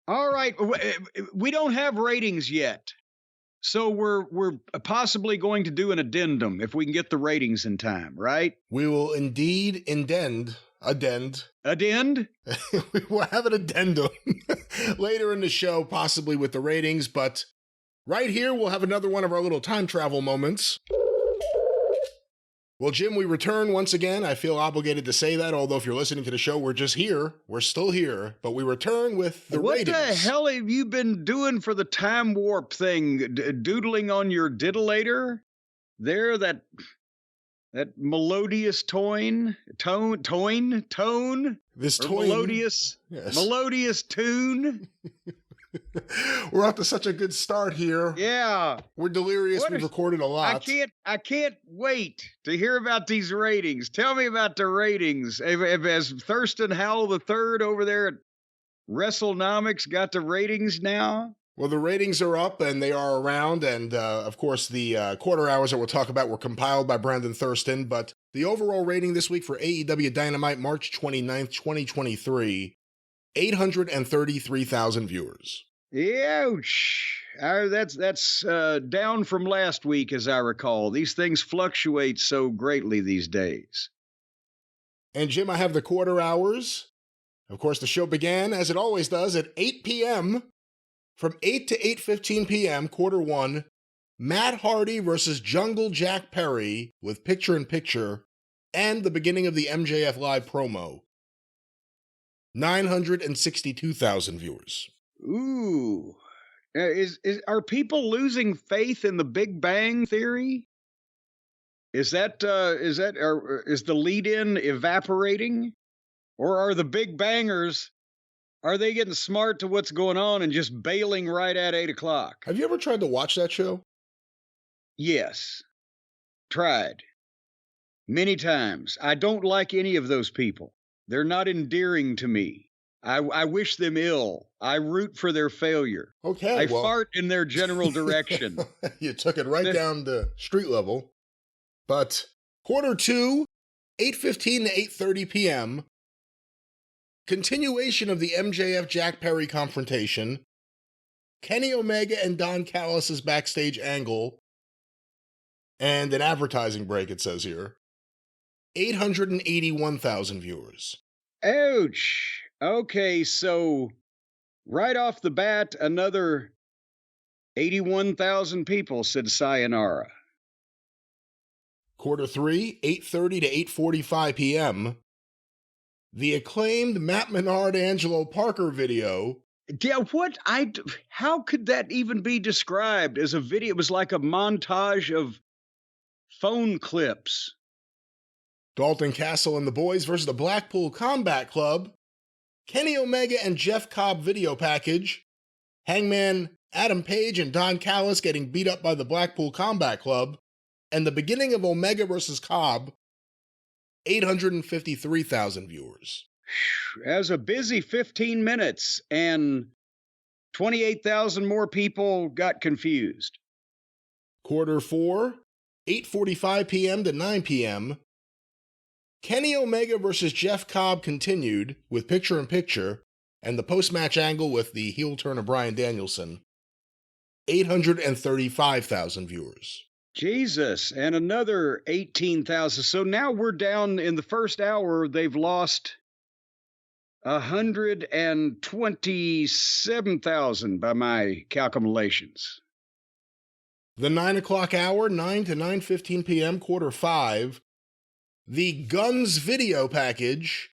All right, we don't have ratings yet. So we're possibly going to do an addendum if we can get the ratings in time, right? We will indeed Addend? we will have an addendum later in the show, possibly with the ratings, but right here we'll have another one of our little time travel moments. Well, Jim, we return once again. I feel obligated to say that, although if you're listening to the show, we're just here. We're still here, but we return with the ratings. What the hell have you been doing for the time warp thing? Doodling on your diddlator? There, that melodious tone? This tone? Melodious, yes. Melodious tune? We're off to such a good start here. Yeah. We're delirious. We've recorded a lot. I can't wait to hear about these ratings. Tell me about the ratings. Has Thurston Howell III over there at WrestleNomics got the ratings now? Well, the ratings are up and they are around. And of course, the quarter hours that we'll talk about were compiled by Brandon Thurston. But the overall rating this week for AEW Dynamite, March 29th, 2023, 833,000 viewers. Ouch. That's down from last week, as I recall. These things fluctuate so greatly these days. And Jim, I have the quarter hours. Of course, the show began, as it always does, at 8 p.m. From 8 to 8:15 p.m., quarter one, Matt Hardy versus Jungle Jack Perry with picture-in-picture and the beginning of the MJF Live promo. 962,000 viewers. Ooh. Are people losing faith in the Big Bang Theory? Is the lead-in evaporating? Or are the Big Bangers, are they getting smart to what's going on and just bailing right at 8 o'clock? Have you ever tried to watch that show? Yes. Tried. Many times. I don't like any of those people. They're not endearing to me. I wish them ill. I root for their failure. Okay. I fart in their general direction. You took it right down to street level. But quarter two, 8:15 to 8:30 p.m., continuation of the MJF Jack Perry confrontation, Kenny Omega and Don Callis' backstage angle, and an advertising break, it says here. 881,000 viewers. Ouch. Okay, so right off the bat, another 81,000 people said sayonara. Quarter three, 8:30 to 8:45 p.m., the acclaimed Matt Menard Angelo Parker video. Yeah, how could that even be described as a video? It was like a montage of phone clips. Dalton Castle and the Boys versus the Blackpool Combat Club, Kenny Omega and Jeff Cobb video package, Hangman Adam Page and Don Callis getting beat up by the Blackpool Combat Club, and the beginning of Omega versus Cobb, 853,000 viewers. As a busy 15 minutes, and 28,000 more people got confused. Quarter four, 8:45 p.m. to 9 p.m., Kenny Omega versus Jeff Cobb continued with picture-in-picture and the post-match angle with the heel turn of Bryan Danielson. 835,000 viewers. Jesus, and another 18,000. So now we're down in the first hour. They've lost 127,000 by my calculations. The 9 o'clock hour, 9 to 9:15 p.m., quarter five, the Guns video package,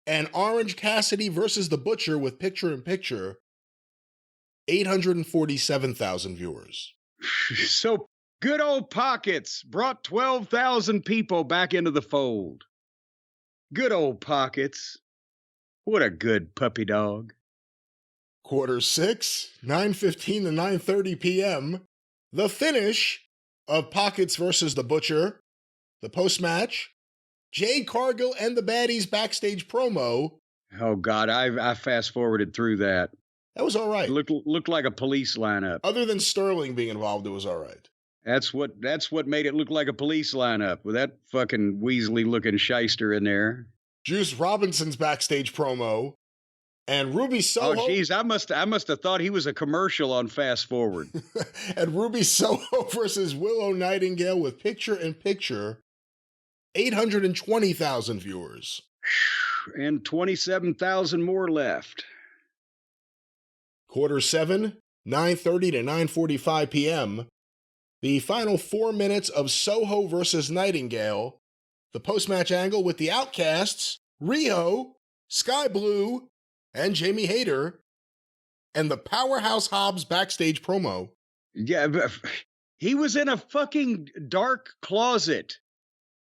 and Orange Cassidy versus the Butcher with picture-in-picture, 847,000 viewers. So good old Pockets brought 12,000 people back into the fold. Good old Pockets. What a good puppy dog. Quarter six, 9:15 to 9:30 p.m., the finish of Pockets versus the Butcher, the post-match, Jade Cargill and the Baddies backstage promo. Oh, God, I fast-forwarded through that. That was all right. Looked like a police lineup. Other than Sterling being involved, it was all right. That's what made it look like a police lineup, with that fucking Weasley-looking shyster in there. Juice Robinson's backstage promo, And Ruby Soho. Oh, geez, I must have thought he was a commercial on Fast Forward. And Ruby Soho versus Willow Nightingale with picture-in-picture, 820,000 viewers. And 27,000 more left. Quarter 7, 9:30 to 9:45 p.m. The final 4 minutes of Soho versus Nightingale. The post-match angle with the Outcasts, Riho, Sky Blue, and Jamie Hayter, and the Powerhouse Hobbs backstage promo. Yeah, but he was in a fucking dark closet,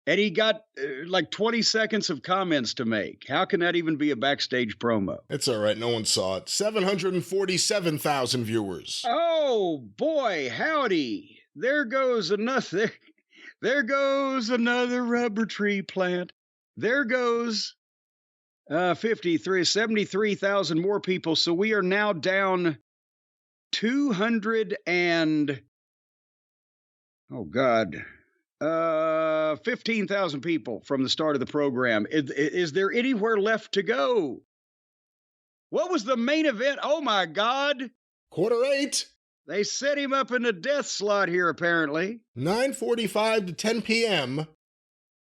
and he got like 20 seconds of comments to make. How can that even be a backstage promo? It's all right. No one saw it. 747,000 viewers. Oh, boy, howdy. There goes another rubber tree plant. There goes 73,000 more people. So we are now down 15,000 people from the start of the program. Is there anywhere left to go? What was the main event? Oh my God. Quarter 8. They set him up in the death slot here, apparently. 9:45 to 10 p.m.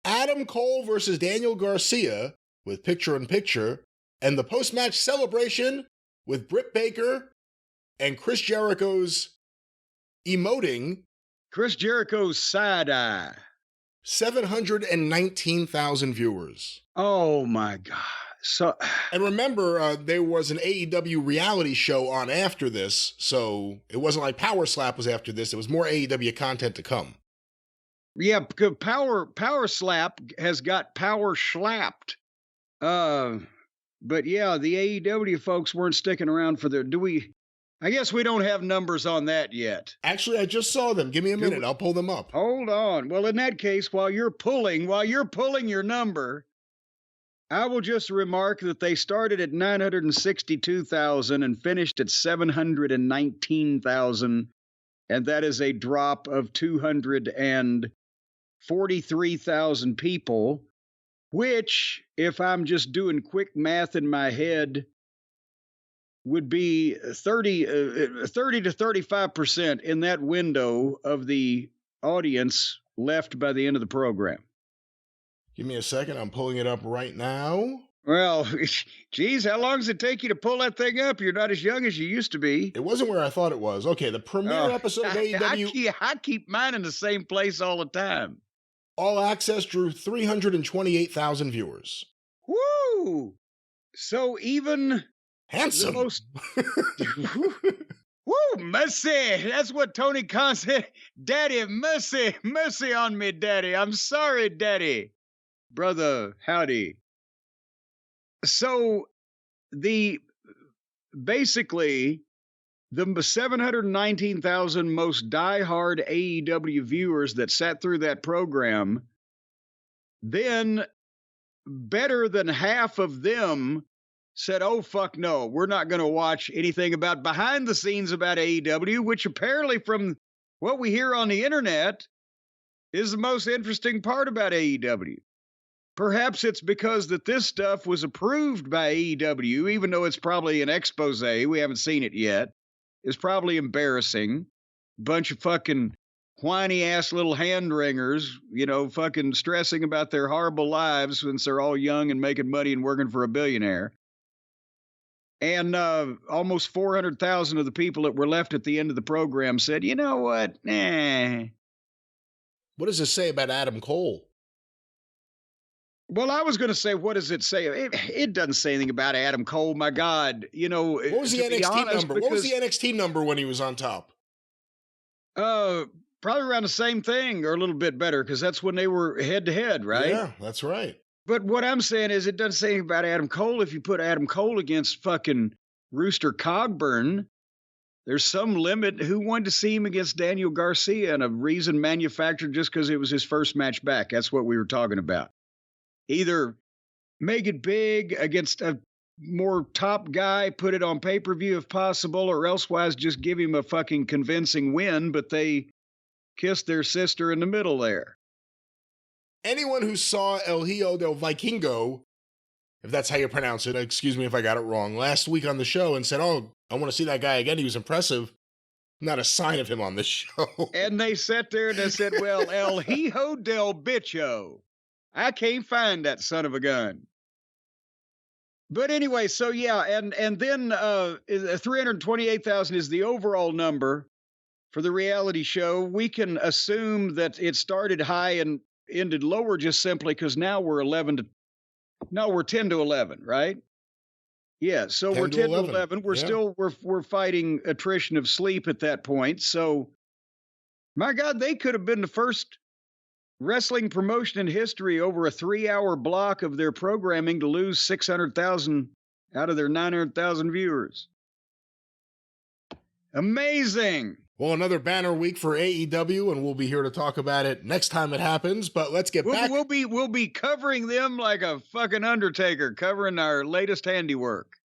Adam Cole versus Daniel Garcia with picture-in-picture, and the post-match celebration with Britt Baker and Chris Jericho's emoting. Chris Jericho's side-eye. 719,000 viewers. Oh, my God. So, and remember, there was an AEW reality show on after this, so it wasn't like Power Slap was after this. It was more AEW content to come. Yeah, because Power Slap has got power slapped. But yeah, the AEW folks weren't sticking around for their. I guess we don't have numbers on that yet. Actually, I just saw them. Give me a minute. I'll pull them up. Hold on. Well, in that case, while you're pulling your number, I will just remark that they started at 962,000 and finished at 719,000. And that is a drop of 243,000 people, which, if I'm just doing quick math in my head, would be 30 to 35% in that window of the audience left by the end of the program. Give me a second. I'm pulling it up right now. Well, geez, how long does it take you to pull that thing up? You're not as young as you used to be. It wasn't where I thought it was. Okay, the premiere episode of AEW... I keep mine in the same place all the time. All Access drew 328,000 viewers. Woo! So even... Handsome. The most... Woo, mercy. That's what Tony Khan said. Daddy, mercy. Mercy on me, Daddy. I'm sorry, Daddy. Brother, howdy. So basically the 719,000 most diehard AEW viewers that sat through that program, then better than half of them said, oh, fuck no, we're not going to watch anything about behind the scenes about AEW, which apparently from what we hear on the internet is the most interesting part about AEW. Perhaps it's because that this stuff was approved by AEW, even though it's probably an expose. We haven't seen it yet. It's probably embarrassing. Bunch of fucking whiny-ass little hand-wringers, fucking stressing about their horrible lives since they're all young and making money and working for a billionaire. And almost 400,000 of the people that were left at the end of the program said, you know what? Nah. What does this say about Adam Cole? Well, I was going to say, what does it say? It doesn't say anything about Adam Cole. My God, What was the NXT number? What was the NXT number when he was on top? Probably around the same thing or a little bit better because that's when they were head-to-head, right? Yeah, that's right. But what I'm saying is it doesn't say anything about Adam Cole. If you put Adam Cole against fucking Rooster Cogburn, there's some limit. Who wanted to see him against Daniel Garcia and a reason manufactured just because it was his first match back? That's what we were talking about. Either make it big against a more top guy, put it on pay-per-view if possible, or elsewise just give him a fucking convincing win, but they kissed their sister in the middle there. Anyone who saw El Hijo del Vikingo if that's how you pronounce it. Excuse me if I got it wrong. Last week on the show and said, oh, I want to see that guy again. He was impressive. Not a sign of him on this show. And they sat there and they said, well, El Hijo del Bicho. I can't find that son of a gun. But anyway, so yeah, and then 328,000 is the overall number for the reality show. We can assume that it started high and ended lower just simply because now we're 10 to 11, right? Yeah, so we're 10 to 11. We're still we're fighting attrition of sleep at that point. So my God, they could have been the first wrestling promotion in history over a 3-hour block of their programming to lose 600,000 out of their 900,000 viewers. Amazing. Well, another banner week for AEW, and we'll be here to talk about it next time it happens. But let's get back. We'll be covering them like a fucking Undertaker, covering our latest handiwork.